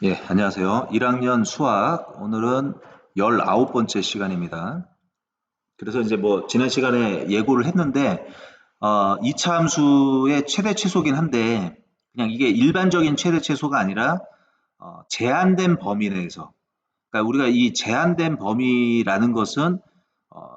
예, 안녕하세요. 1학년 수학, 오늘은 19번째 시간입니다. 그래서 이제 뭐, 지난 시간에 예고를 했는데, 2차 함수의 최대 최소긴 한데, 그냥 이게 일반적인 최대 최소가 아니라, 제한된 범위 내에서. 그러니까 우리가 이 제한된 범위라는 것은,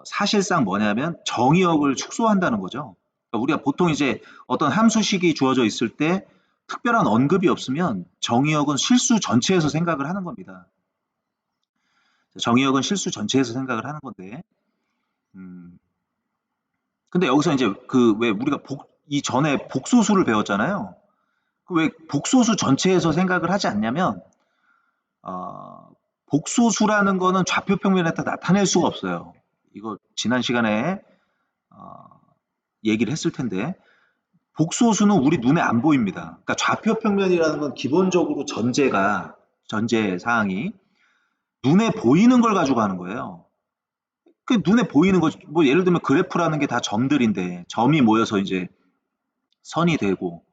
사실상 뭐냐면 정의역을 축소한다는 거죠. 그러니까 우리가 보통 이제 어떤 함수식이 주어져 있을 때, 특별한 언급이 없으면 정의역은 실수 전체에서 생각을 하는 겁니다. 정의역은 실수 전체에서 생각을 하는 건데, 음, 근데 여기서 이제 그 왜 우리가 이전에 복소수를 배웠잖아요. 그 왜 복소수 전체에서 생각을 하지 않냐면, 어, 복소수라는 거는 좌표 평면에다 나타낼 수가 없어요. 이거 지난 시간에 어, 얘기를 했을 텐데, 복소수는 우리 눈에 안 보입니다. 그러니까 좌표 평면이라는 건 기본적으로 전제 사항이 눈에 보이는 걸 가지고 하는 거예요. 그 눈에 보이는 거, 뭐 예를 들면 그래프라는 게 다 점들인데, 점이 모여서 이제 선이 되고,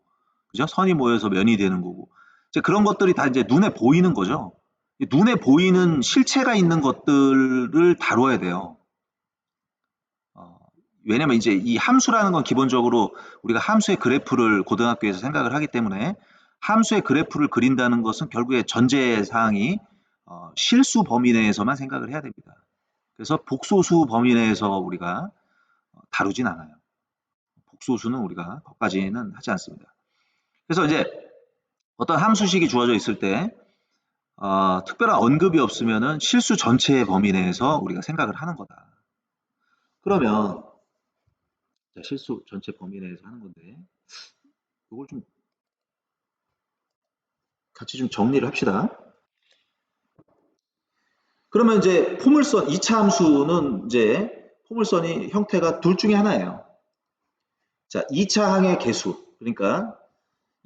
그죠? 선이 모여서 면이 되는 거고. 이제 그런 것들이 다 이제 눈에 보이는 거죠. 눈에 보이는 실체가 있는 것들을 다뤄야 돼요. 어, 왜냐면 이제 이 함수라는 건 기본적으로 우리가 함수의 그래프를 고등학교에서 생각을 하기 때문에 함수의 그래프를 그린다는 것은 결국에 전제 사항이 실수 범위 내에서만 생각을 해야 됩니다. 그래서 복소수 범위 내에서 우리가 다루진 않아요. 복소수는 우리가 거기까지는 하지 않습니다. 그래서 이제 어떤 함수식이 주어져 있을 때 특별한 언급이 없으면은 실수 전체의 범위 내에서 우리가 생각을 하는 거다. 그러면 실수 전체 범위 내에서 하는 건데 이걸 좀 같이 좀 정리를 합시다. 그러면 이제 포물선 2차 함수는 이제 포물선이 형태가 둘 중에 하나예요. 자, 2차 항의 개수. 그러니까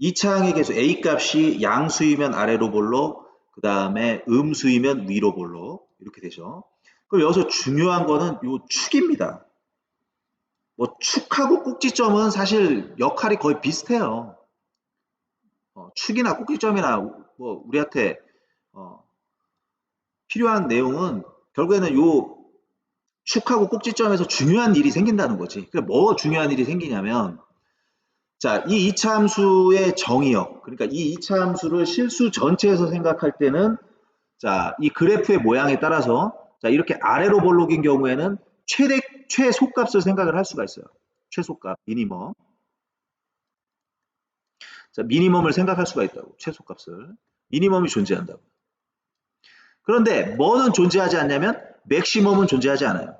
2차 항의 개수 A 값이 양수이면 아래로 볼록, 그 다음에 음수이면 위로 볼록 이렇게 되죠. 그럼 여기서 중요한 거는 요 축입니다. 뭐 축하고 꼭지점은 사실 역할이 거의 비슷해요. 축이나 꼭지점이나 뭐 우리한테 어, 필요한 내용은 결국에는 요 축하고 꼭지점에서 중요한 일이 생긴다는 거지. 그러니까 뭐 중요한 일이 생기냐면 자, 이 2차 함수의 정의역, 그러니까 이 2차 함수를 실수 전체에서 생각할 때는 자, 이 그래프의 모양에 따라서 자, 이렇게 아래로 볼록인 경우에는 최소값을 생각을 할 수가 있어요. 최소값, 미니멈. 자, 미니멈을 생각할 수가 있다고. 최소값을. 미니멈이 존재한다고. 그런데 뭐는 존재하지 않냐면 맥시멈은 존재하지 않아요.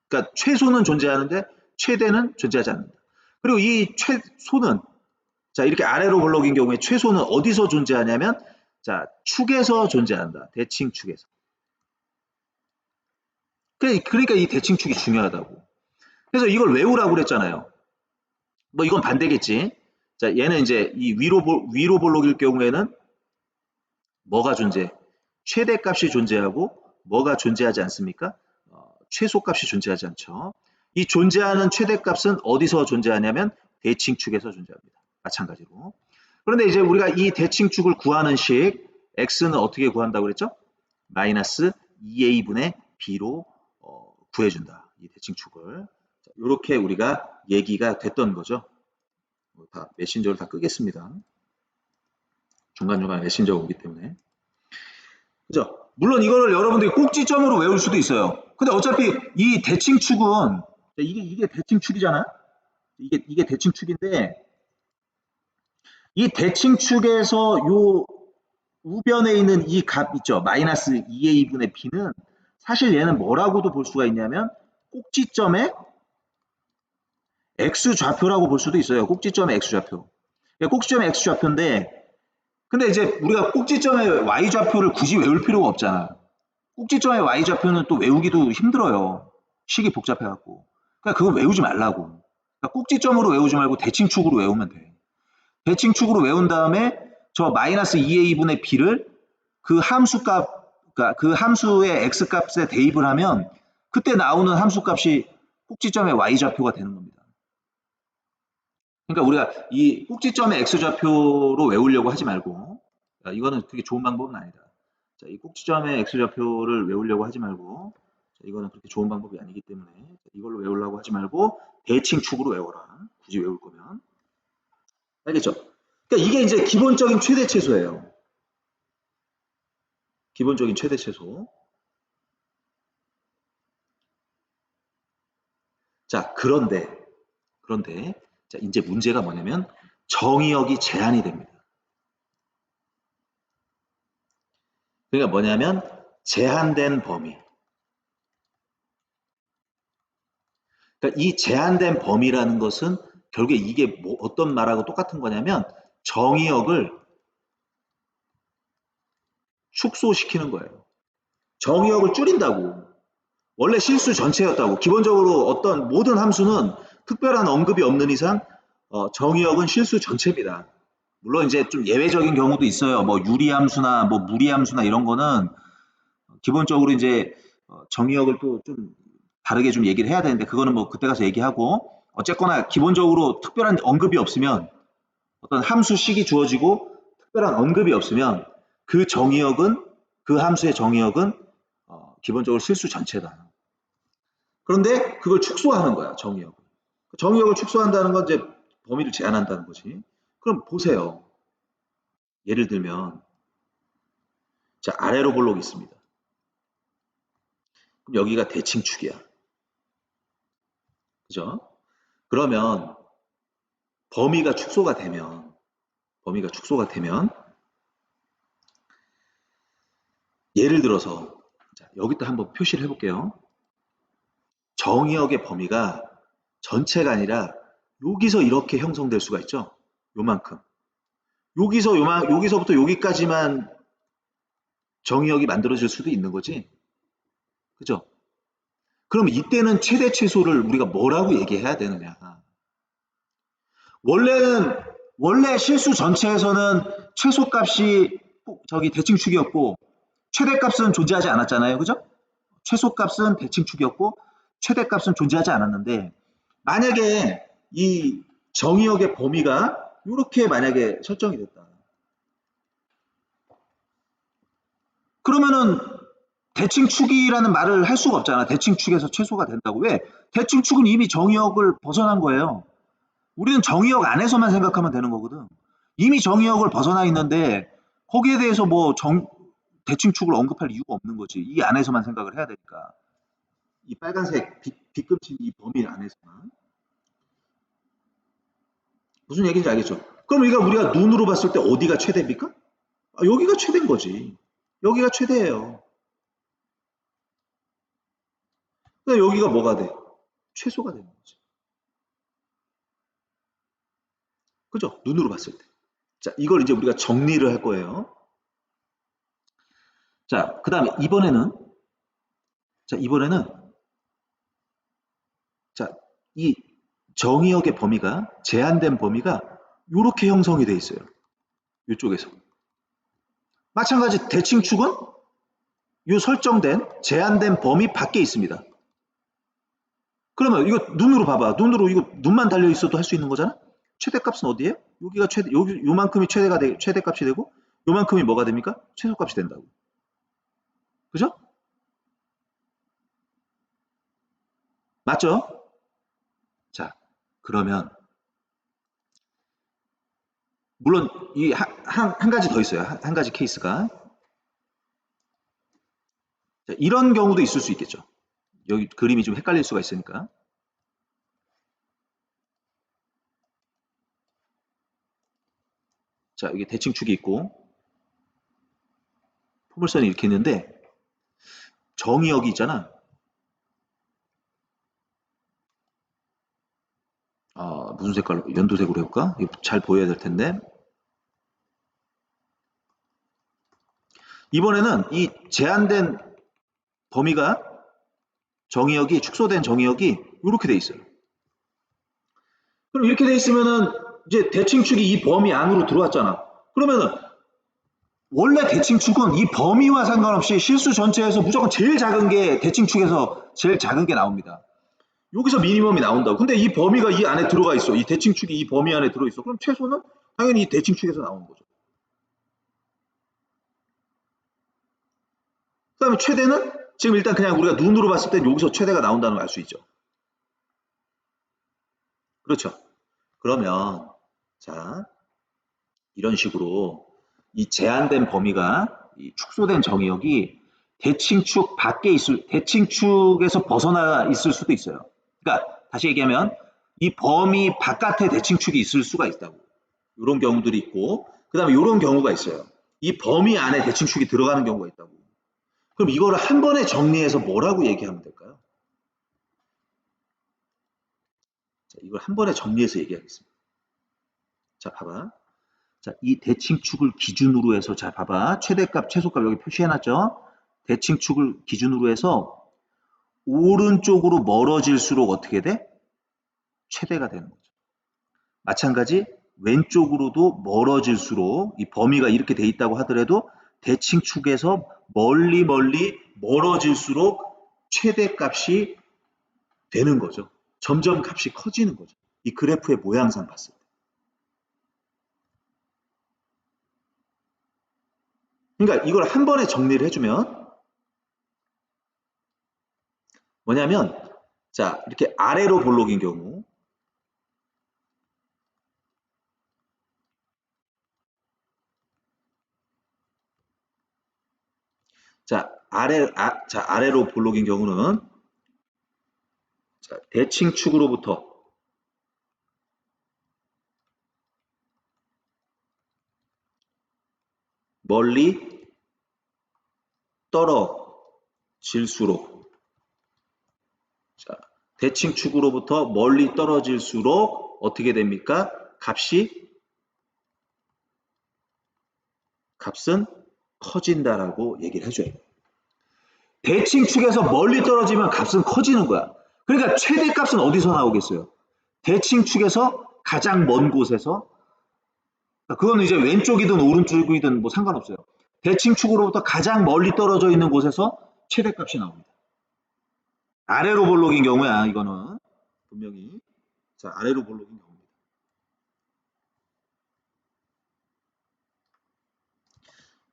그러니까 최소는 존재하는데 최대는 존재하지 않는다. 그리고 이 최소는 자, 이렇게 아래로 볼록인 경우에 최소는 어디서 존재하냐면 자, 축에서 존재한다. 대칭축에서. 그러니까 이 대칭축이 중요하다고. 그래서 이걸 외우라고 그랬잖아요. 뭐 이건 반대겠지. 자, 얘는 이제 이 위로 볼록일 경우에는 뭐가 존재? 최대값이 존재하고 뭐가 존재하지 않습니까? 최소값이 존재하지 않죠. 이 존재하는 최대값은 어디서 존재하냐면 대칭축에서 존재합니다. 마찬가지로. 그런데 이제 우리가 이 대칭축을 구하는 식 x는 어떻게 구한다고 그랬죠? 마이너스 2a분의 b로 구해준다. 이 대칭축을. 이렇게 우리가 얘기가 됐던 거죠. 다 메신저를 다 끄겠습니다. 중간중간 메신저가 오기 때문에. 그죠? 물론 이거를 여러분들이 꼭지점으로 외울 수도 있어요. 근데 어차피 이 대칭축은 이게 대칭축이잖아. 이게 대칭축인데 이 대칭축에서 요 우변에 있는 이 값 있죠. 마이너스 2a분의 b는 사실 얘는 뭐라고도 볼 수가 있냐면 꼭지점의 x좌표라고 볼 수도 있어요. 꼭지점의 x좌표. 꼭지점의 x좌표인데 근데 이제 우리가 꼭지점의 y좌표를 굳이 외울 필요가 없잖아. 꼭지점의 y좌표는 또 외우기도 힘들어요. 식이 복잡해갖고. 그러니까 그거 외우지 말라고. 그러니까 꼭지점으로 외우지 말고 대칭축으로 외우면 돼. 대칭축으로 외운 다음에 저 마이너스 2a분의 b를 그 함수값, 그러니까 그 함수의 x값에 대입을 하면 그때 나오는 함수값이 꼭지점의 y좌표가 되는 겁니다. 그러니까 우리가 이 꼭지점의 x좌표로 외우려고 하지 말고, 자, 이거는 그게 좋은 방법은 아니다. 자, 이 꼭지점의 x좌표를 외우려고 하지 말고, 자, 이거는 그렇게 좋은 방법이 아니기 때문에 이걸로 외우려고 하지 말고 대칭축으로 외워라. 굳이 외울 거면. 알겠죠? 그러니까 이게 이제 기본적인 최대최소예요. 기본적인 최대최소. 자, 그런데 자, 이제 문제가 뭐냐면 정의역이 제한이 됩니다. 그러니까 뭐냐면 제한된 범위. 그러니까 이 제한된 범위라는 것은 결국에 이게 뭐 어떤 말하고 똑같은 거냐면 정의역을 축소시키는 거예요. 정의역을 줄인다고. 원래 실수 전체였다고. 기본적으로 어떤 모든 함수는 특별한 언급이 없는 이상 정의역은 실수 전체입니다. 물론 이제 좀 예외적인 경우도 있어요. 뭐 유리함수나 뭐 무리함수나 이런 거는 기본적으로 이제 정의역을 또 좀 다르게 좀 얘기를 해야 되는데 그거는 뭐 그때 가서 얘기하고 어쨌거나 기본적으로 특별한 언급이 없으면 어떤 함수식이 주어지고 특별한 언급이 없으면 그 정의역은 그 함수의 정의역은 기본적으로 실수 전체다. 그런데 그걸 축소하는 거야, 정의역을. 정의역을 축소한다는 건 이제 범위를 제한한다는 거지. 그럼 보세요. 예를 들면 자, 아래로 볼록이 있습니다. 그럼 여기가 대칭축이야. 그죠? 그러면 범위가 축소가 되면 예를 들어서 자, 여기다 한번 표시를 해볼게요. 정의역의 범위가 전체가 아니라 여기서 이렇게 형성될 수가 있죠. 요만큼. 여기서부터 여기까지만 정의역이 만들어질 수도 있는 거지. 그죠? 그럼 이때는 최대 최소를 우리가 뭐라고 얘기해야 되느냐. 원래 실수 전체에서는 최소값이 저기 대칭축이었고 최대값은 존재하지 않았잖아요. 그죠? 최소값은 대칭축이었고 최대값은 존재하지 않았는데 만약에 이 정의역의 범위가 이렇게 만약에 설정이 됐다. 그러면은 대칭축이라는 말을 할 수가 없잖아. 대칭축에서 최소가 된다고. 왜? 대칭축은 이미 정의역을 벗어난 거예요. 우리는 정의역 안에서만 생각하면 되는 거거든. 이미 정의역을 벗어나 있는데 거기에 대해서 뭐 대칭축을 언급할 이유가 없는 거지. 이 안에서만 생각을 해야 되니까. 이 빨간색 빗금친 이 범위 안에서만. 무슨 얘기인지 알겠죠? 그럼 우리가 눈으로 봤을 때 어디가 최대입니까? 여기가 최대인 거지. 여기가 최대예요. 근데 여기가 뭐가 돼? 최소가 되는 거지. 그죠? 눈으로 봤을 때. 자, 이걸 이제 우리가 정리를 할 거예요. 자, 그 다음에 이번에는 자, 이 정의역의 범위가 제한된 범위가 이렇게 형성이 돼 있어요. 이쪽에서. 마찬가지 대칭축은 이 설정된 제한된 범위 밖에 있습니다. 그러면 이거 눈으로 봐봐. 눈으로 이거 눈만 달려 있어도 할 수 있는 거잖아. 최대값은 어디에? 여기가 요만큼이 최대값이 되고 요만큼이 뭐가 됩니까? 최소값이 된다고. 그죠? 맞죠? 자, 그러면 물론 이 한 가지 더 있어요. 한 가지 케이스가. 자, 이런 경우도 있을 수 있겠죠. 여기 그림이 좀 헷갈릴 수가 있으니까. 자, 여기 대칭축이 있고 포물선이 이렇게 있는데 정의역이 있잖아. 무슨 색깔로? 연두색으로 해볼까? 잘 보여야 될 텐데. 이번에는 이 제한된 범위가 축소된 정의역이 이렇게 돼 있어요. 그럼 이렇게 돼 있으면은 이제 대칭축이 이 범위 안으로 들어왔잖아. 그러면은 원래 대칭축은 이 범위와 상관없이 실수 전체에서 무조건 제일 작은 게 대칭축에서 제일 작은 게 나옵니다. 여기서 미니멈이 나온다고. 근데 이 범위가 이 안에 들어가 있어. 이 대칭축이 이 범위 안에 들어있어. 그럼 최소는 당연히 이 대칭축에서 나오는 거죠. 그 다음에 최대는 지금 일단 그냥 우리가 눈으로 봤을 땐 여기서 최대가 나온다는 걸 알 수 있죠. 그렇죠. 그러면 자 이런 식으로 이 제한된 범위가 이 축소된 정의역이 대칭축 밖에 있을 대칭축에서 벗어나 있을 수도 있어요. 그러니까 다시 얘기하면 이 범위 바깥에 대칭축이 있을 수가 있다고. 이런 경우들이 있고 그 다음에 이런 경우가 있어요. 이 범위 안에 대칭축이 들어가는 경우가 있다고. 그럼 이거를 한 번에 정리해서 뭐라고 얘기하면 될까요? 자, 이걸 한 번에 정리해서 얘기하겠습니다. 자, 봐봐. 자, 이 대칭축을 기준으로 해서 자, 봐봐. 최대값, 최소값 여기 표시해놨죠? 대칭축을 기준으로 해서 오른쪽으로 멀어질수록 어떻게 돼? 최대가 되는 거죠. 마찬가지 왼쪽으로도 멀어질수록 이 범위가 이렇게 돼 있다고 하더라도 대칭축에서 멀리 멀어질수록 최대값이 되는 거죠. 점점 값이 커지는 거죠. 이 그래프의 모양상 봤을 때. 그러니까 이걸 한 번에 정리를 해주면 뭐냐면 자 이렇게 아래로 볼록인 경우 자 아래로 볼록인 경우는 자, 대칭축으로부터 멀리 떨어질수록 자, 대칭축으로부터 멀리 떨어질수록 어떻게 됩니까? 값은 커진다라고 얘기를 해줘요. 대칭축에서 멀리 떨어지면 값은 커지는 거야. 그러니까 최대값은 어디서 나오겠어요? 대칭축에서 가장 먼 곳에서 그거는 이제 왼쪽이든 오른쪽이든 뭐 상관없어요. 대칭축으로부터 가장 멀리 떨어져 있는 곳에서 최대값이 나옵니다. 아래로 볼록인 경우야 이거는 분명히 자 아래로 볼록인 경우입니다.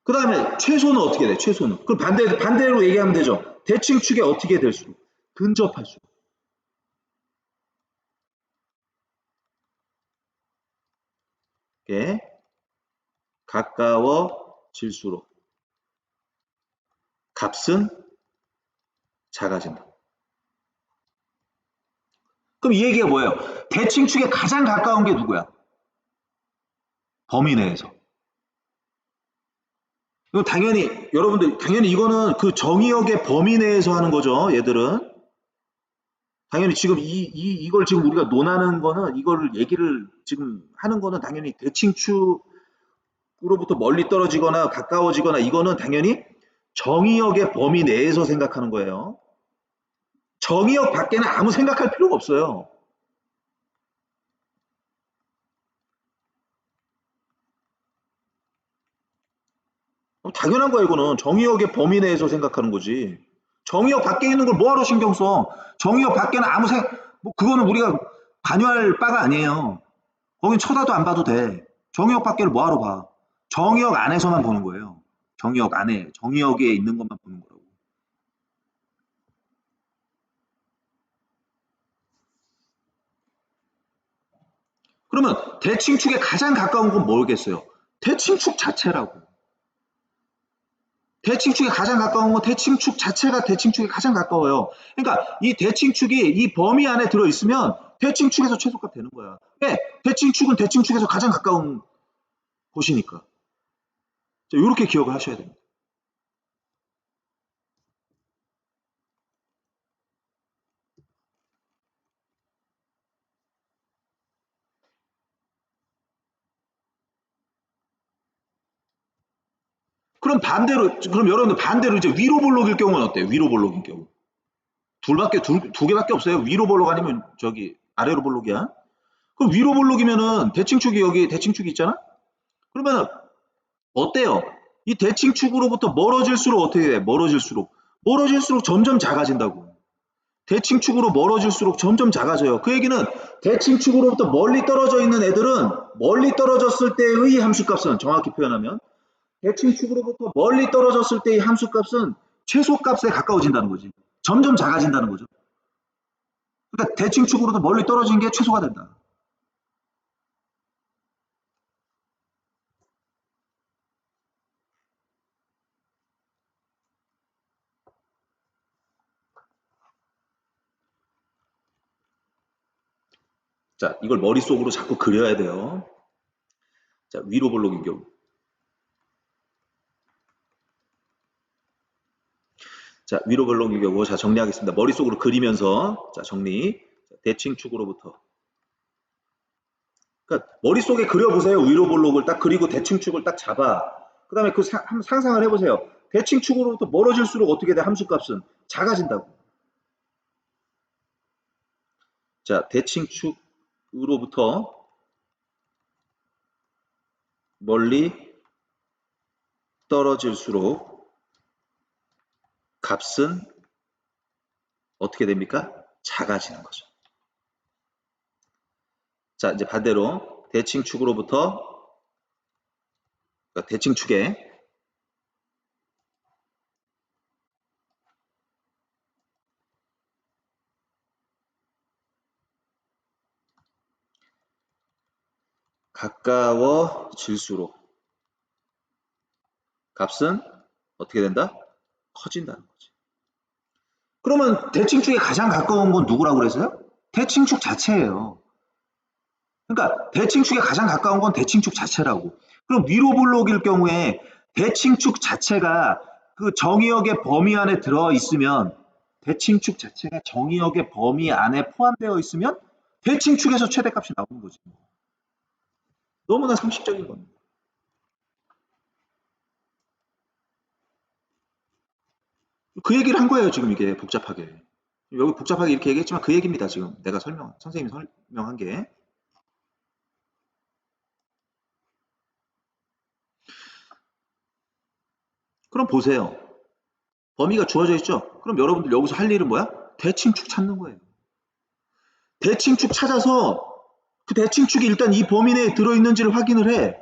그 다음에 최소는 어떻게 돼? 최소는 그럼 반대로 얘기하면 되죠. 대칭축에 어떻게 될수록 근접할수록 이렇게 가까워질수록 값은 작아진다. 그럼 이 얘기가 뭐예요? 대칭축에 가장 가까운 게 누구야? 범위 내에서. 이거 당연히 여러분들 당연히 이거는 그 정의역의 범위 내에서 하는 거죠. 얘들은 당연히 지금 이걸 지금 우리가 논하는 거는 이거를 얘기를 지금 하는 거는 당연히 대칭축으로부터 멀리 떨어지거나 가까워지거나 이거는 당연히 정의역의 범위 내에서 생각하는 거예요. 정의역 밖에는 아무 생각할 필요가 없어요. 당연한 거야 이거는 정의역의 범위 내에서 생각하는 거지. 정의역 밖에 있는 걸 뭐하러 신경 써? 정의역 밖에는 뭐 그거는 우리가 관여할 바가 아니에요. 거긴 쳐다도 안 봐도 돼. 정의역 밖에를 뭐하러 봐? 정의역 안에서만 보는 거예요. 정의역 안에, 정의역에 있는 것만 보는 거라고. 그러면 대칭축에 가장 가까운 건 뭐겠어요? 대칭축 자체라고. 대칭축에 가장 가까운 건 대칭축 자체가 대칭축에 가장 가까워요. 그러니까 이 대칭축이 이 범위 안에 들어있으면 대칭축에서 최소값 되는 거야. 왜? 대칭축은 대칭축에서 가장 가까운 곳이니까. 이렇게 기억을 하셔야 됩니다. 그럼 여러분들 반대로 이제 위로 볼록일 경우는 어때요? 위로 볼록일 경우. 두 개밖에 없어요. 위로 볼록 아니면 저기 아래로 볼록이야. 그럼 위로 볼록이면은 대칭축이 여기 대칭축이 있잖아? 그러면 어때요? 이 대칭축으로부터 멀어질수록 어떻게 돼? 멀어질수록 점점 작아진다고. 대칭축으로 멀어질수록 점점 작아져요. 그 얘기는 대칭축으로부터 멀리 떨어져 있는 애들은 멀리 떨어졌을 때의 함수값은 정확히 표현하면 대칭축으로부터 멀리 떨어졌을 때의 함수값은 최소값에 가까워진다는 거지. 점점 작아진다는 거죠. 그러니까 대칭축으로부터 멀리 떨어진 게 최소가 된다. 자, 이걸 머릿속으로 자꾸 그려야 돼요. 자, 위로 볼록인 경우. 자, 위로 볼록인 경우. 자, 정리하겠습니다. 머릿속으로 그리면서. 자, 정리. 대칭축으로부터. 그러니까 머릿속에 그려보세요. 위로 볼록을 딱 그리고 대칭축을 딱 잡아. 그 다음에 그 상상을 해보세요. 대칭축으로부터 멀어질수록 어떻게 돼? 함수값은 작아진다고. 자, 대칭축으로부터 멀리 떨어질수록 값은 어떻게 됩니까? 작아지는 거죠. 자, 이제 반대로 대칭축으로부터 그러니까 대칭축에 가까워질수록 값은 어떻게 된다? 커진다는 거지. 그러면 대칭축에 가장 가까운 건 누구라고 그랬어요? 대칭축 자체예요. 그러니까 대칭축에 가장 가까운 건 대칭축 자체라고. 그럼 위로 볼록일 경우에 대칭축 자체가 그 정의역의 범위 안에 들어 있으면 대칭축 자체가 정의역의 범위 안에 포함되어 있으면 대칭축에서 최대값이 나오는 거지. 너무나 상식적인 겁니다. 그 얘기를 한 거예요, 지금 이게 복잡하게. 여기 복잡하게 이렇게 얘기했지만 그 얘기입니다, 지금. 내가 선생님이 설명한 게. 그럼 보세요. 범위가 주어져 있죠? 그럼 여러분들 여기서 할 일은 뭐야? 대칭축 찾는 거예요. 대칭축 찾아서 그 대칭축이 일단 이 범위 내에 들어있는지를 확인을 해.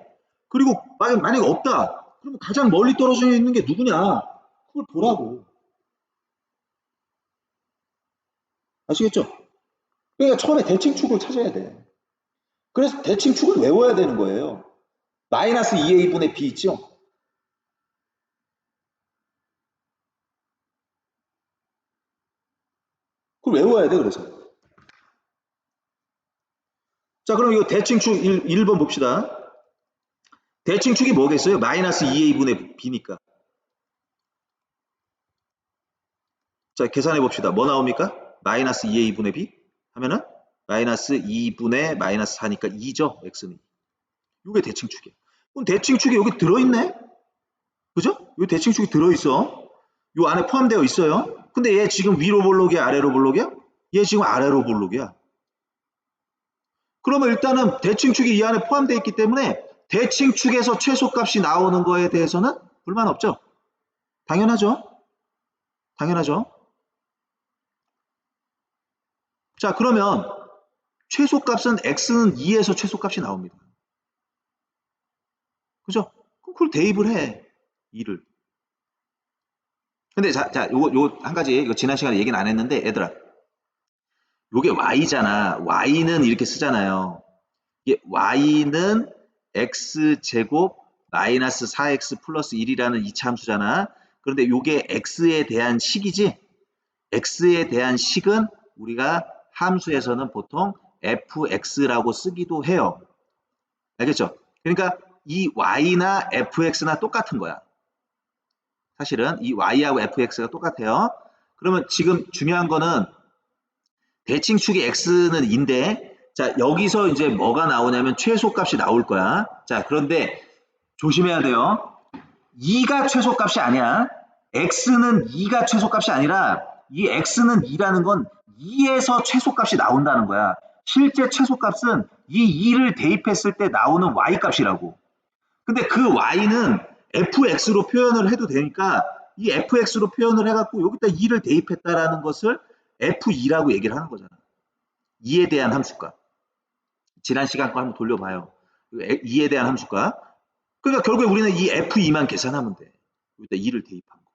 그리고 만약에 없다. 그러면 가장 멀리 떨어져 있는 게 누구냐? 그걸 보라고. 아시겠죠? 그러니까 처음에 대칭축을 찾아야 돼. 그래서 대칭축을 외워야 되는 거예요. 마이너스 2a분의 b 있죠? 그걸 외워야 돼, 그래서. 자, 그럼 이거 대칭축 1번 봅시다. 대칭축이 뭐겠어요? 마이너스 2a분의 b니까. 자, 계산해 봅시다. 뭐 나옵니까? 마이너스 2a분의 b 하면은 마이너스 2분의 마이너스 4니까 2죠, x는. 이게 대칭축이에요. 그럼 대칭축이 여기 들어있네? 그죠? 이 대칭축이 들어있어. 이 안에 포함되어 있어요. 근데 얘 지금 위로 볼록이야, 아래로 볼록이야? 얘 지금 아래로 볼록이야. 그러면 일단은 대칭축이 이 안에 포함되어 있기 때문에 대칭축에서 최소값이 나오는 거에 대해서는 불만 없죠? 당연하죠? 당연하죠? 자, 그러면 최소값은 x는 2에서 최소값이 나옵니다. 그죠? 그걸 대입을 해. 2를. 근데 자, 요거 한 가지, 이거 지난 시간에 얘기는 안 했는데, 얘들아. 요게 y잖아. y는 이렇게 쓰잖아요. 이게 y는 x제곱 마이너스 4x 플러스 1이라는 이차함수잖아. 그런데 요게 x에 대한 식이지? x에 대한 식은 우리가 함수에서는 보통 fx라고 쓰기도 해요. 알겠죠? 그러니까 이 y나 fx나 똑같은 거야. 사실은 이 y하고 fx가 똑같아요. 그러면 지금 중요한 거는 대칭축이 x는 2인데 자 여기서 이제 뭐가 나오냐면 최소값이 나올 거야. 자 그런데 조심해야 돼요. 2가 최소값이 아니야. x는 2가 최소값이 아니라 이 x는 2라는 건 2에서 최소값이 나온다는 거야. 실제 최소값은 이 2를 대입했을 때 나오는 y값이라고. 근데 그 y는 fx로 표현을 해도 되니까 이 fx로 표현을 해갖고 여기다 2를 대입했다라는 것을 F2라고 얘기를 하는 거잖아. 2에 대한 함수값. 지난 시간 거 한번 돌려봐요. 2에 대한 함수값. 그러니까 결국에 우리는 이 F2만 계산하면 돼. 여기다 2를 대입한 거.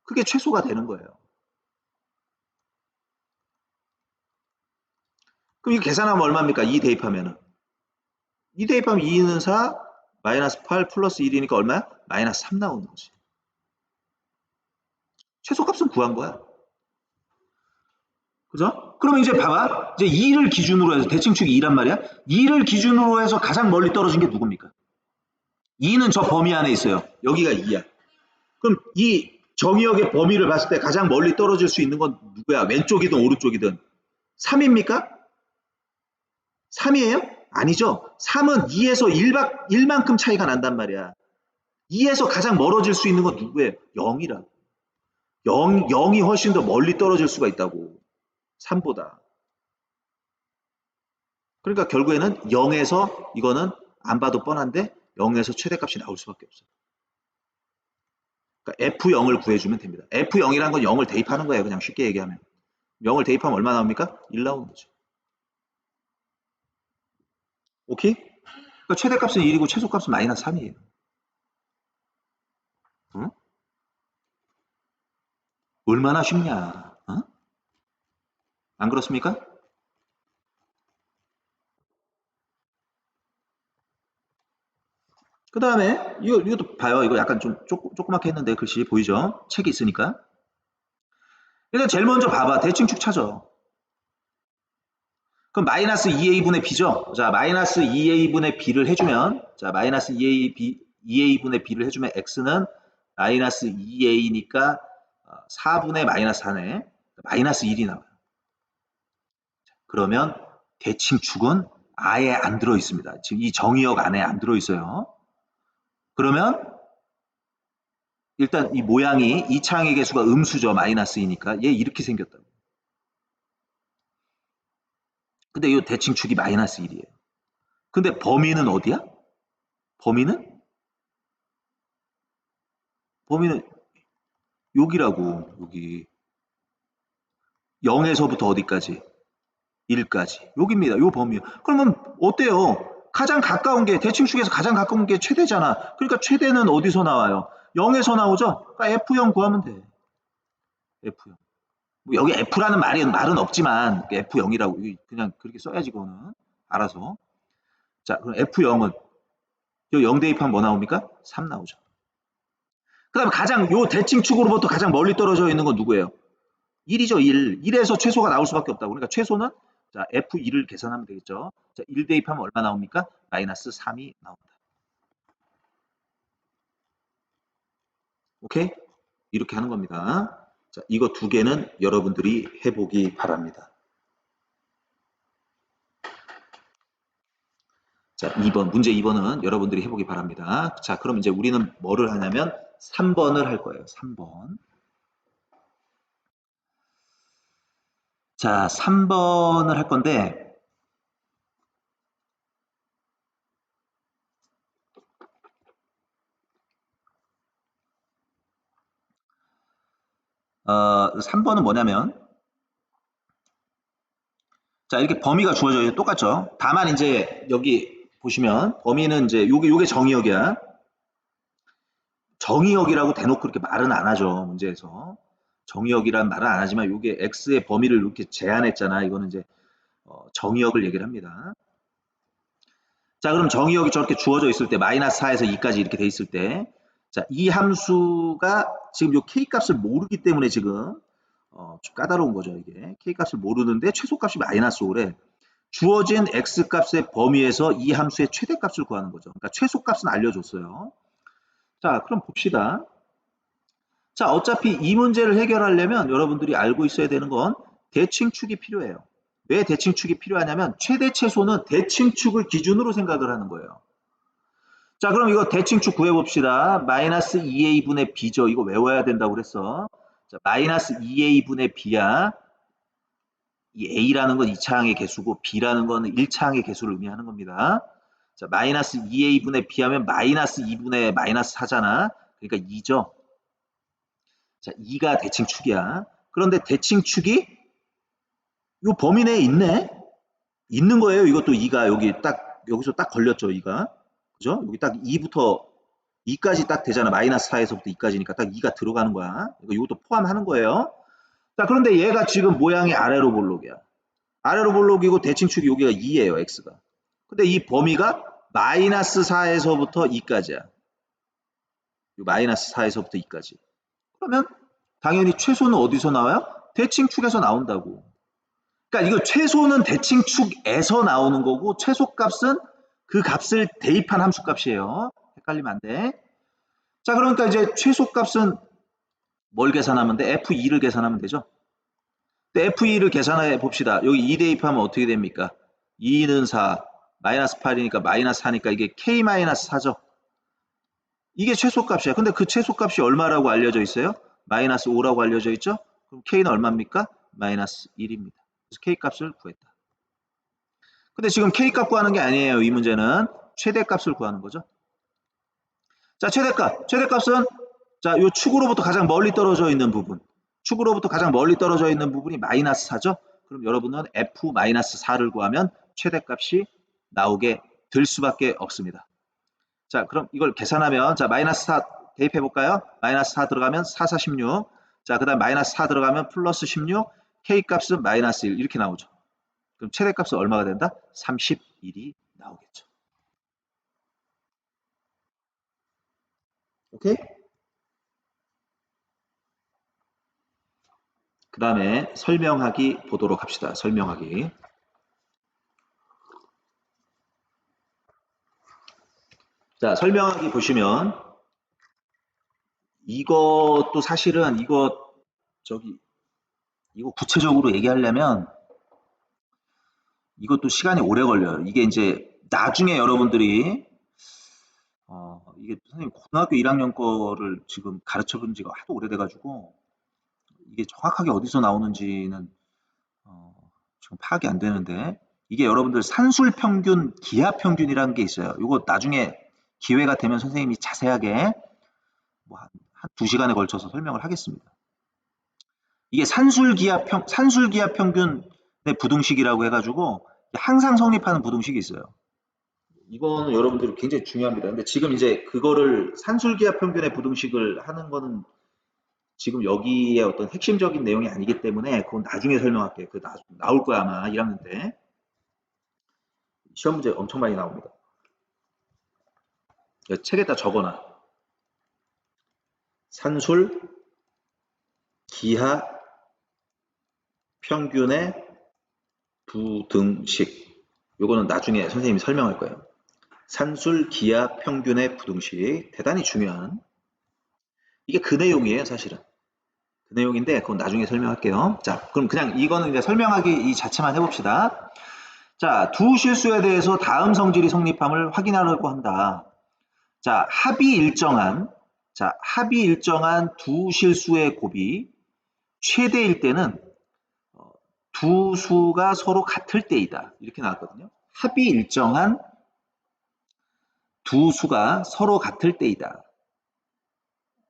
그게 최소가 되는 거예요. 그럼 이거 계산하면 얼마입니까? 2 대입하면은. 2 대입하면 2는 4, 마이너스 8 플러스 1이니까 얼마야? 마이너스 3 나오는 거지. 최소값은 구한 거야. 그죠? 그러면 이제 봐봐. 이제 2를 기준으로 해서 대칭축이 2란 말이야. 2를 기준으로 해서 가장 멀리 떨어진 게 누굽니까? 2는 저 범위 안에 있어요. 여기가 2야. 그럼 이 정의역의 범위를 봤을 때 가장 멀리 떨어질 수 있는 건 누구야? 왼쪽이든 오른쪽이든. 3입니까? 3이에요? 아니죠. 3은 2에서 1만큼 차이가 난단 말이야. 2에서 가장 멀어질 수 있는 건 누구예요? 0이라고. 0이 훨씬 더 멀리 떨어질 수가 있다고. 3보다. 그러니까 결국에는 0에서 이거는 안 봐도 뻔한데 0에서 최대값이 나올 수밖에 없어요. 그러니까 F0을 구해주면 됩니다. F0이라는 건 0을 대입하는 거예요. 그냥 쉽게 얘기하면. 0을 대입하면 얼마 나옵니까? 1 나오는 거죠. 오케이? 그러니까 최대값은 1이고 최소값은 마이너스 3이에요. 응? 얼마나 쉽냐? 어? 안 그렇습니까? 그 다음에 이것도 봐요. 이거 약간 좀 조그맣게 했는데 글씨 보이죠? 책이 있으니까. 일단 제일 먼저 봐봐. 대칭축 찾아. 그럼 마이너스 2a분의 b죠? 자, 마이너스 2a분의 b를 해주면, 자, 마이너스 2a분의 b를 해주면 x는 마이너스 2a니까 4분의 마이너스 4네. 마이너스 1이 나와요. 그러면 대칭축은 아예 안 들어 있습니다. 지금 이 정의역 안에 안 들어 있어요. 그러면 일단 이 모양이 이차항의 개수가 음수죠. 마이너스 2니까 얘 이렇게 생겼다고. 근데 이 대칭축이 마이너스 1이에요. 근데 범위는 어디야? 범위는 여기라고. 여기 0에서부터 어디까지? 1까지. 여기입니다. 요 범위요. 그러면 어때요? 가장 가까운 게 대칭축에서 가장 가까운 게 최대잖아. 그러니까 최대는 어디서 나와요? 0에서 나오죠? 그러니까 F0 구하면 돼. F0. 뭐 여기 F라는 말은 없지만 F0이라고 그냥 그렇게 써야지 그거는. 알아서. 자, 그럼 F0은 요0 대입하면 뭐 나옵니까? 3 나오죠. 그다음에 가장 요 대칭축으로부터 가장 멀리 떨어져 있는 건 누구예요? 1이죠. 1. 1에서 최소가 나올 수밖에 없다고. 그러니까 최소는 자, F2를 계산하면 되겠죠. 자, 1 대입하면 얼마 나옵니까? 마이너스 3이 나온다. 오케이? 이렇게 하는 겁니다. 자, 이거 두 개는 여러분들이 해보기 바랍니다. 자, 2번, 문제 2번은 여러분들이 해보기 바랍니다. 자, 그럼 이제 우리는 뭐를 하냐면 3번을 할 거예요. 3번. 자, 3번을 할 건데, 3번은 뭐냐면, 자, 이렇게 범위가 주어져요. 똑같죠? 다만 이제 여기 보시면 범위는 이제 요게 정의역이야. 정의역이라고 대놓고 그렇게 말은 안 하죠. 문제에서. 정의역이란 말은 안 하지만 요게 x의 범위를 이렇게 제한했잖아. 이거는 이제 정의역을 얘기를 합니다. 자, 그럼 정의역이 저렇게 주어져 있을 때 마이너스 4에서 2까지 이렇게 돼 있을 때 자, 이 함수가 지금 요 k값을 모르기 때문에 지금 좀 까다로운 거죠. 이게 k값을 모르는데 최소값이 마이너스 5래. 주어진 x값의 범위에서 이 함수의 최대값을 구하는 거죠. 그러니까 최소값은 알려줬어요. 자, 그럼 봅시다. 자, 어차피 이 문제를 해결하려면 여러분들이 알고 있어야 되는 건 대칭축이 필요해요. 왜 대칭축이 필요하냐면 최대 최소는 대칭축을 기준으로 생각을 하는 거예요. 자, 그럼 이거 대칭축 구해봅시다. 마이너스 2a분의 b죠. 이거 외워야 된다고 그랬어. 자, 마이너스 2a분의 b야. 이 a라는 건 2차항의 개수고 b라는 건 1차항의 개수를 의미하는 겁니다. 자, 마이너스 2a분의 b 하면 마이너스 2분의 마이너스 4잖아. 그러니까 2죠. 자, 2가 대칭축이야. 그런데 대칭축이 요 범위 내에 있네? 있는 거예요. 이것도 2가 여기 딱, 여기서 딱 걸렸죠, 2가. 그죠? 여기 딱 2부터 2까지 딱 되잖아. 마이너스 4에서부터 2까지니까 딱 2가 들어가는 거야. 이것도 포함하는 거예요. 자, 그런데 얘가 지금 모양이 아래로 볼록이야. 아래로 볼록이고 대칭축이 여기가 2예요, x가. 근데 이 범위가 마이너스 4에서부터 2까지야. 마이너스 4에서부터 2까지. 그러면 당연히 최소는 어디서 나와요? 대칭축에서 나온다고. 그러니까 이거 최소는 대칭축에서 나오는 거고 최소값은 그 값을 대입한 함수값이에요. 헷갈리면 안 돼. 자, 그러니까 이제 최소값은 뭘 계산하면 돼? F2를 계산하면 되죠. F2를 계산해 봅시다. 여기 2 대입하면 어떻게 됩니까? 2는 4, 마이너스 8이니까 마이너스 4니까 이게 K-4죠. 이게 최소값이야. 근데 그 최소값이 얼마라고 알려져 있어요? 마이너스 5라고 알려져 있죠? 그럼 K는 얼마입니까? 마이너스 1입니다. 그래서 K값을 구했다. 근데 지금 K값 구하는 게 아니에요. 이 문제는 최대값을 구하는 거죠. 자, 최대값. 최대값은 자, 요 축으로부터 가장 멀리 떨어져 있는 부분. 축으로부터 가장 멀리 떨어져 있는 부분이 마이너스 4죠. 그럼 여러분은 F-4를 구하면 최대값이 나오게 될 수밖에 없습니다. 자, 그럼 이걸 계산하면 자, 마이너스 4 대입해 볼까요? 마이너스 4 들어가면 4, 4, 16. 자, 그다음 마이너스 4 들어가면 플러스 16. K값은 마이너스 1 이렇게 나오죠. 그럼 최대값은 얼마가 된다? 31이 나오겠죠. 오케이? 그 다음에 설명하기 보도록 합시다. 설명하기. 자, 설명하기 보시면 이것도 사실은 이거 구체적으로 얘기하려면 이것도 시간이 오래 걸려요. 이게 이제 나중에 여러분들이 이게 선생님 고등학교 1학년 거를 지금 가르쳐 본 지가 하도 오래돼가지고 이게 정확하게 어디서 나오는지는 지금 파악이 안 되는데 이게 여러분들 산술 평균, 기하 평균이라는 게 있어요. 이거 나중에 기회가 되면 선생님이 자세하게 뭐 한 2시간에 걸쳐서 설명을 하겠습니다. 이게 산술기하 평균의 부등식이라고 해가지고 항상 성립하는 부등식이 있어요. 이거는 여러분들이 굉장히 중요합니다. 근데 지금 이제 그거를 산술기하 평균의 부등식을 하는 거는 지금 여기에 어떤 핵심적인 내용이 아니기 때문에 그건 나중에 설명할게요. 나올 거야 아마 1학년 때. 시험 문제 엄청 많이 나옵니다. 책에다 적어놔. 산술 기하 평균의 부등식. 요거는 나중에 선생님이 설명할 거예요. 산술 기하 평균의 부등식. 대단히 중요한. 이게 그 내용이에요, 사실은. 그 내용인데 그건 나중에 설명할게요. 자, 그럼 그냥 이거는 이제 설명하기 이 자체만 해봅시다. 자, 두 실수에 대해서 다음 성질이 성립함을 확인하려고 한다. 자, 합이 일정한 두 실수의 곱이 최대일 때는 두 수가 서로 같을 때이다. 이렇게 나왔거든요. 합이 일정한 두 수가 서로 같을 때이다.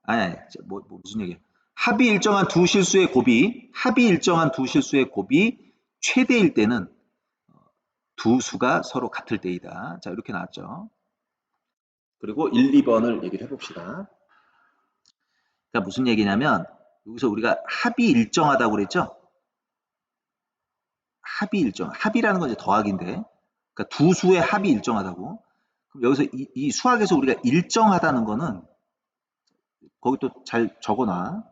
아니, 무슨 얘기야. 합이 일정한 두 실수의 곱이 최대일 때는 두 수가 서로 같을 때이다. 자, 이렇게 나왔죠. 그리고 1, 2번을 얘기를 해봅시다. 그러니까 무슨 얘기냐면 여기서 우리가 합이 일정하다고 그랬죠? 합이라는 건 이제 더하기인데 그러니까 두 수의 합이 일정하다고. 그럼 여기서 이 수학에서 우리가 일정하다는 거는 거기 또 잘 적어놔.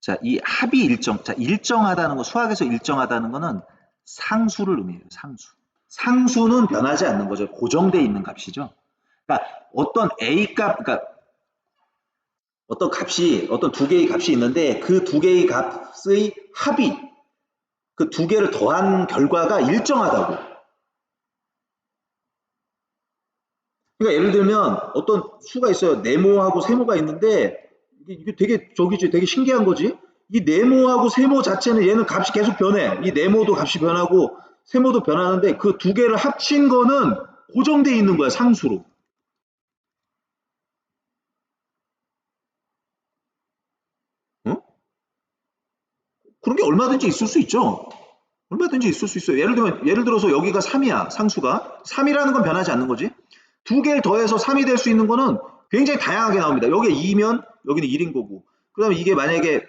자, 이 합이 일정하다는 거, 수학에서 일정하다는 거는 상수를 의미해요. 상수는 변하지 않는 거죠. 고정되어 있는 값이죠. 그러니까 어떤 A 값, 그러니까 어떤 두 개의 값이 있는데 그 두 개의 값의 합이 그 두 개를 더한 결과가 일정하다고. 그러니까 예를 들면 어떤 수가 있어요. 네모하고 세모가 있는데 이게 되게 신기한 거지. 이 네모하고 세모 자체는 얘는 값이 계속 변해. 이 네모도 값이 변하고 세모도 변하는데 그 두 개를 합친 거는 고정돼 있는 거야, 상수로. 어? 그런 게 얼마든지 있을 수 있죠. 얼마든지 있을 수 있어요. 예를 들어서 여기가 3이야, 상수가. 3이라는 건 변하지 않는 거지. 두 개를 더해서 3이 될 수 있는 거는 굉장히 다양하게 나옵니다. 여기에 2면 여기는 1인 거고. 그 다음에 이게 만약에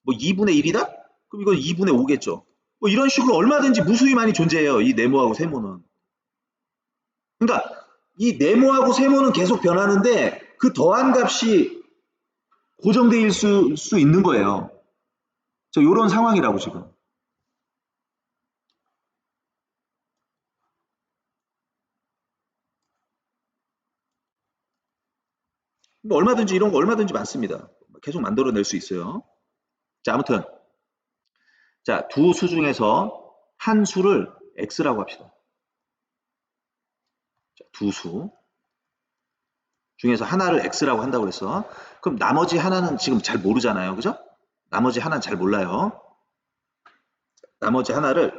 뭐 2분의 1이다? 그럼 이건 2분의 5겠죠. 뭐 이런 식으로 얼마든지 무수히 많이 존재해요. 이 네모하고 세모는. 그러니까 이 네모하고 세모는 계속 변하는데 그 더한 값이 고정되어 있을 수 있는 거예요. 이런 상황이라고 지금. 뭐 얼마든지 이런 거 얼마든지 많습니다. 계속 만들어낼 수 있어요. 자, 아무튼 자, 두 수 중에서 한 수를 x라고 합시다. 자, 두 수 중에서 하나를 x라고 한다고 그랬어. 그럼 나머지 하나는 지금 잘 모르잖아요. 그죠? 나머지 하나는 잘 몰라요. 나머지 하나를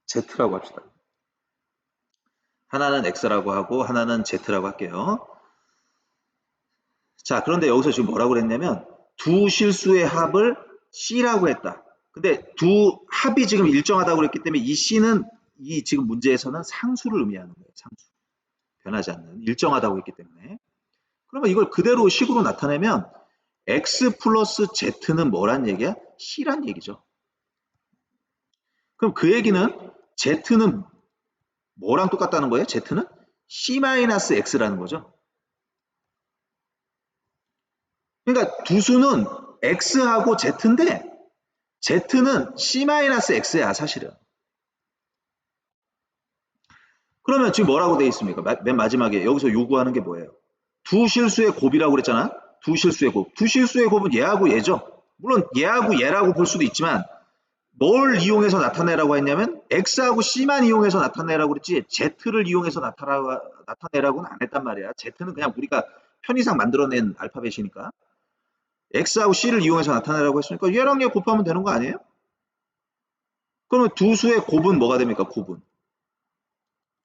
z라고 합시다. 하나는 x라고 하고 하나는 z라고 할게요. 자, 그런데 여기서 지금 뭐라고 그랬냐면 두 실수의 합을 c라고 했다. 근데 두 합이 지금 일정하다고 그랬기 때문에 이 c는 이 지금 문제에서는 상수를 의미하는 거예요. 상수. 변하지 않는 일정하다고 했기 때문에. 그러면 이걸 그대로 식으로 나타내면 x 플러스 z는 뭐란 얘기야? c란 얘기죠. 그럼 그 얘기는 z는 뭐랑 똑같다는 거예요? z는 c-x라는 거죠. 그러니까 두 수는 x하고 z인데 z는 c-x야 사실은. 그러면 지금 뭐라고 되어 있습니까? 맨 마지막에 여기서 요구하는 게 뭐예요? 두 실수의 곱이라고 그랬잖아. 두 실수의 곱. 두 실수의 곱은 얘하고 얘죠. 물론 얘하고 얘라고 볼 수도 있지만 뭘 이용해서 나타내라고 했냐면 x하고 c만 이용해서 나타내라고 그랬지 z를 이용해서 나타내라고는 안 했단 말이야. z는 그냥 우리가 편의상 만들어낸 알파벳이니까 x하고 c를 이용해서 나타내라고 했으니까 얘랑 얘 곱하면 되는 거 아니에요? 그러면 두 수의 곱은 뭐가 됩니까? 곱은.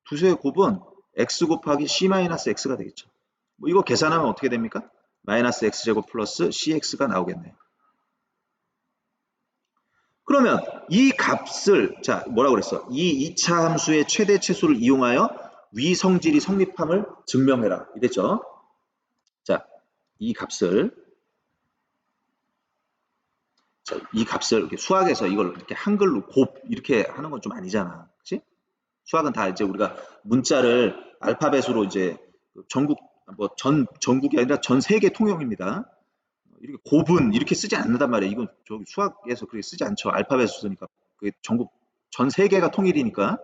두 수의 곱은 x 곱하기 c-x가 되겠죠. 뭐 이거 계산하면 어떻게 됩니까? 마이너스 x제곱 플러스 cx가 나오겠네요. 그러면 이 값을 자 뭐라고 그랬어? 이 2차 함수의 최대 최소를 이용하여 위 성질이 성립함을 증명해라. 이랬죠? 자, 이 값을 자, 이 값을 이렇게 수학에서 이걸 이렇게 한글로 곱 이렇게 하는 건 좀 아니잖아. 그렇지? 수학은 다 이제 우리가 문자를 알파벳으로 이제 전국 뭐 전국이 아니라 전 세계 통용입니다. 이렇게 곱은 이렇게 쓰지 않는단 말이에요. 이건 저기 수학에서 그렇게 쓰지 않죠. 알파벳을 쓰니까. 그게 전국 전 세계가 통일이니까.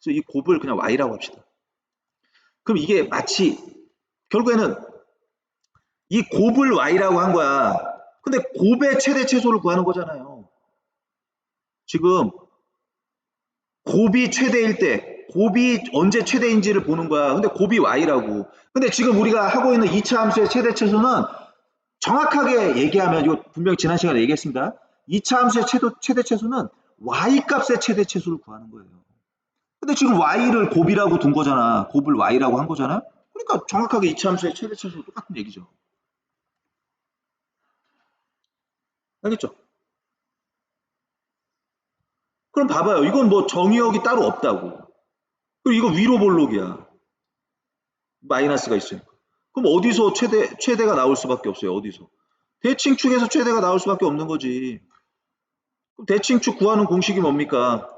그래서 이 곱을 그냥 y라고 합시다. 그럼 이게 마치 결국에는 이 곱을 y라고 한 거야. 근데 곱의 최대 최소를 구하는 거잖아요. 지금 곱이 최대일 때 곱이 언제 최대인지를 보는 거야. 근데 곱이 y라고. 근데 지금 우리가 하고 있는 2차 함수의 최대 최소는 정확하게 얘기하면 이거 분명히 지난 시간에 얘기했습니다. 2차 함수의 최대 최소는 y값의 최대 최소를 구하는 거예요. 근데 지금 y를 곱이라고 둔 거잖아. 곱을 y라고 한 거잖아. 그러니까 정확하게 2차 함수의 최대 최소도 똑같은 얘기죠. 알겠죠? 그럼 봐봐요. 이건 뭐 정의역이 따로 없다고. 그리고 이거 위로 볼록이야. 마이너스가 있으니까. 그럼 어디서 최대가 나올 수밖에 없어요. 어디서? 대칭축에서 최대가 나올 수밖에 없는 거지. 그럼 대칭축 구하는 공식이 뭡니까?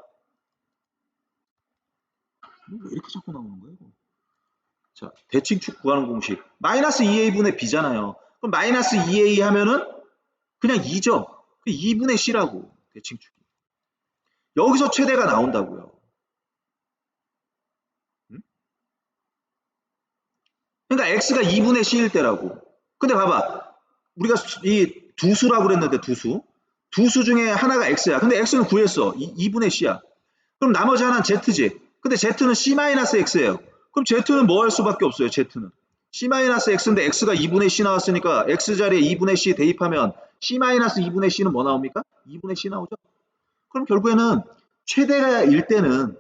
왜 이렇게 자꾸 나오는 거예요? 자, 대칭축 구하는 공식. 마이너스 2a분의 b잖아요. 그럼 마이너스 2a 하면은 그냥 2죠. 2분의 c라고. 대칭축이. 여기서 최대가 나온다고요. 응? 그러니까 x가 2분의 c일 때라고. 근데 봐봐. 우리가 이 두 수라고 그랬는데 두 수. 두 수 중에 하나가 x야. 근데 x는 구했어. 2분의 c야. 그럼 나머지 하나는 z지. 근데 z는 c-x예요. 그럼 z는 뭐 할 수밖에 없어요. z는. c-x인데 x가 2분의 c 나왔으니까 x 자리에 2분의 c 대입하면 c-2분의 c는 뭐 나옵니까? 2분의 c 나오죠. 그럼 결국에는 최대일 때는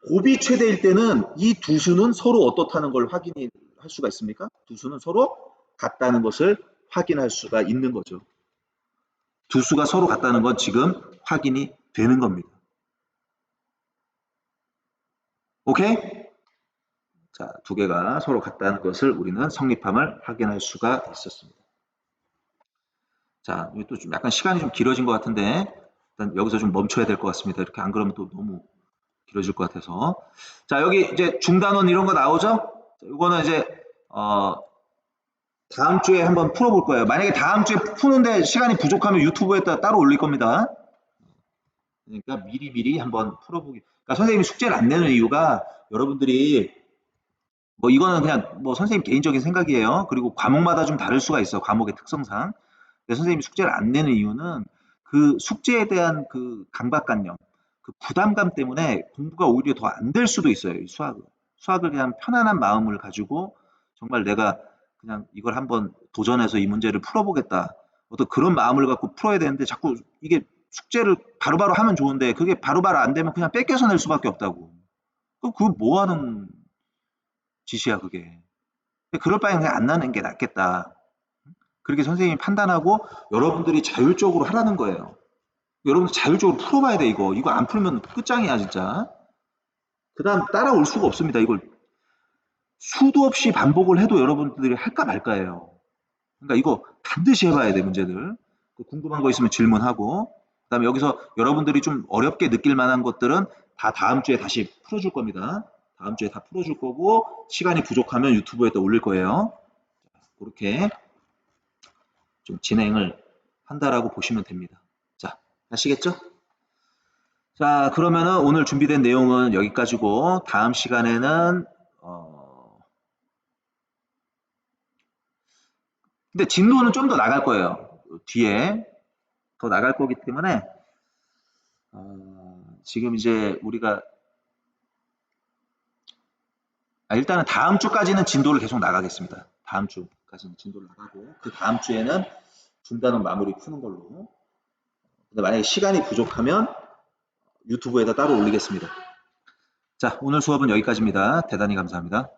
곱이 최대일 때는 이 두 수는 서로 어떻다는 걸 확인할 수가 있습니까? 두 수는 서로 같다는 것을 확인할 수가 있는 거죠. 두 수가 서로 같다는 건 지금 확인이 되는 겁니다. 오케이? 자, 두 개가 서로 같다는 것을 우리는 성립함을 확인할 수가 있었습니다. 자, 또 좀 약간 시간이 좀 길어진 것 같은데 일단 여기서 좀 멈춰야 될 것 같습니다. 이렇게 안 그러면 또 너무 길어질 것 같아서. 자, 여기 이제 중단원 이런 거 나오죠? 이거는 이제 다음 주에 한번 풀어볼 거예요. 만약에 다음 주에 푸는데 시간이 부족하면 유튜브에다 따로 올릴 겁니다. 그러니까 미리미리 한번 풀어보기. 그러니까 선생님이 숙제를 안 내는 이유가 여러분들이 뭐 이거는 그냥 뭐 선생님 개인적인 생각이에요. 그리고 과목마다 좀 다를 수가 있어. 과목의 특성상. 근데 선생님이 숙제를 안 내는 이유는 그 숙제에 대한 그 강박관념, 그 부담감 때문에 공부가 오히려 더 안 될 수도 있어요. 이 수학을. 수학을 그냥 편안한 마음을 가지고 정말 내가 그냥 이걸 한번 도전해서 이 문제를 풀어보겠다. 어떤 그런 마음을 갖고 풀어야 되는데 자꾸 이게 숙제를 바로바로 하면 좋은데 그게 바로바로 안 되면 그냥 뺏겨서 낼 수밖에 없다고. 그럼 그거 뭐 하는 짓이야, 그게. 그럴 바엔 그냥 안 나는 게 낫겠다. 그렇게 선생님이 판단하고 여러분들이 자율적으로 하라는 거예요. 여러분들 자율적으로 풀어봐야 돼, 이거. 이거 안 풀면 끝장이야, 진짜. 그 다음 따라올 수가 없습니다. 이걸 수도 없이 반복을 해도 여러분들이 할까 말까예요. 그러니까 이거 반드시 해봐야 돼, 문제들. 궁금한 거 있으면 질문하고, 그 다음에 여기서 여러분들이 좀 어렵게 느낄 만한 것들은 다 다음 주에 다시 풀어줄 겁니다. 다음 주에 다 풀어줄 거고, 시간이 부족하면 유튜브에다 올릴 거예요. 그렇게 좀 진행을 한다라고 보시면 됩니다. 자, 아시겠죠? 자, 그러면은 오늘 준비된 내용은 여기까지고, 다음 시간에는, 근데 진도는 좀 더 나갈 거예요. 뒤에 더 나갈 거기 때문에, 지금 이제 우리가, 일단은 다음 주까지는 진도를 계속 나가겠습니다. 다음 주까지는 진도를 나가고, 그 다음 주에는 중단은 마무리 푸는 걸로. 근데 만약에 시간이 부족하면 유튜브에다 따로 올리겠습니다. 자, 오늘 수업은 여기까지입니다. 대단히 감사합니다.